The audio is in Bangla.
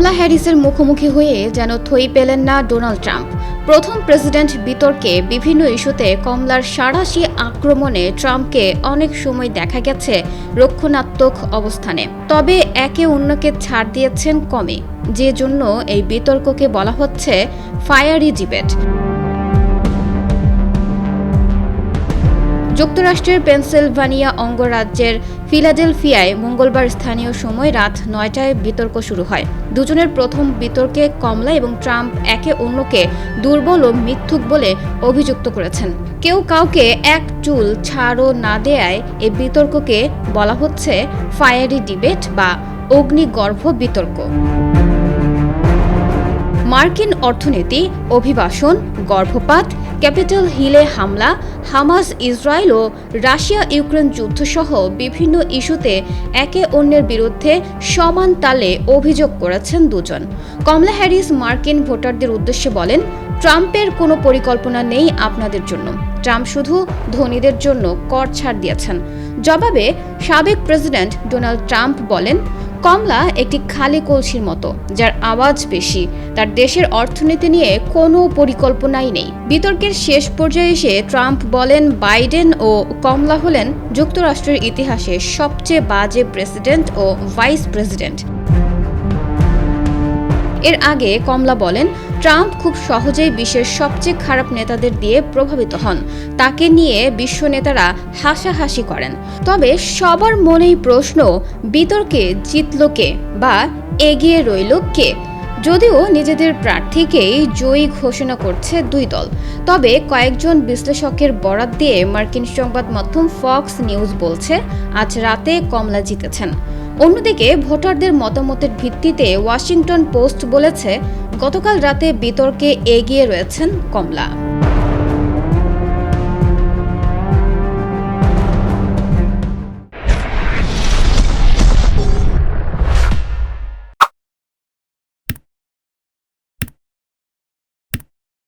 কমলা হ্যারিসের মুখোমুখি হয়ে যেন থই পেলেন না ডোনাল্ড ট্রাম্প। প্রথম প্রেসিডেন্ট বিতর্কে বিভিন্ন ইস্যুতে কমলার সাঁড়াশি আক্রমণে ট্রাম্পকে অনেক সময় দেখা গেছে রক্ষণাত্মক অবস্থানে, তবে একে অন্যকে ছাড় দিয়েছেন কমে, যে জন্য এই বিতর্ককে বলা হচ্ছে ফায়ারি ডিবেট। যুক্তরাষ্ট্রের পেনসিলভানিয়া অঙ্গরাজ্যের ফিলাডেলফিয়ায় মঙ্গলবার স্থানীয় সময় রাত ৯টায় বিতর্ক শুরু হয়। দুজনের প্রথম বিতর্কে কমলা এবং ট্রাম্প একে অন্যকে দুর্বল ও মিথ্যুক বলে অভিযুক্ত করেছেন। কেউ কাউকে এক চুল ছাড়ও না দেয়ায় এই বিতর্ককে বলা হচ্ছে ফায়ারি ডিবেট বা অগ্নিগর্ভ বিতর্ক। মার্কিন অর্থনীতি, অভিবাসন, গর্ভপাত, ক্যাপিটল হিলে হামলা, হামাস ইসরায়েল ও রাশিয়া ইউক্রেন যুদ্ধসহ বিভিন্ন ইস্যুতে একে অন্যের বিরুদ্ধে সমান তালে অভিযোগ করেছেন দুজন। কমলা হ্যারিস মার্কিন ভোটারদের উদ্দেশ্যে বলেন, ট্রাম্পের কোনো পরিকল্পনা নেই আপনাদের জন্য। ট্রাম্প শুধু ধনীদের জন্য কর ছাড় দিয়েছেন। জবাবে সাবেক প্রেসিডেন্ট ডোনাল্ড ট্রাম্প বলেন, কমলা একটি খালি কলসির মতো, যার আওয়াজ বেশি। তার দেশের অর্থনীতি নিয়ে কোনো পরিকল্পনাই নেই। বিতর্কের শেষ পর্যায়ে এসে ট্রাম্প বলেন, বাইডেন ও কমলা হলেন যুক্তরাষ্ট্রের ইতিহাসে সবচেয়ে বাজে প্রেসিডেন্ট ও ভাইস প্রেসিডেন্ট। এর আগে কমলা বলেন, ট্রাম্প খুব সহজেই বিশ্বের সবচেয়ে খারাপ নেতাদের দিয়ে প্রভাবিত হন। তাকে নিয়ে বিশ্ব নেতারা হাসাহাসি করেন। তবে সবার মনেই প্রশ্ন, বিতর্কে জিতল কে বা এগিয়ে রইল কে? যদিও নিজেদের প্রার্থীকেই জয়ী ঘোষণা করছে দুই দল, তবে কয়েকজন বিশ্লেষকের বরাত দিয়ে মার্কিন সংবাদ মাধ্যম ফক্স নিউজ বলছে, আজ রাতে কমলা জিতেছেন। অন্যদিকে ভোটারদের মতামতের ভিত্তিতে ওয়াশিংটন পোস্ট বলেছে, গতকাল রাতে বিতর্কে এগিয়ে রয়েছেন কমলা।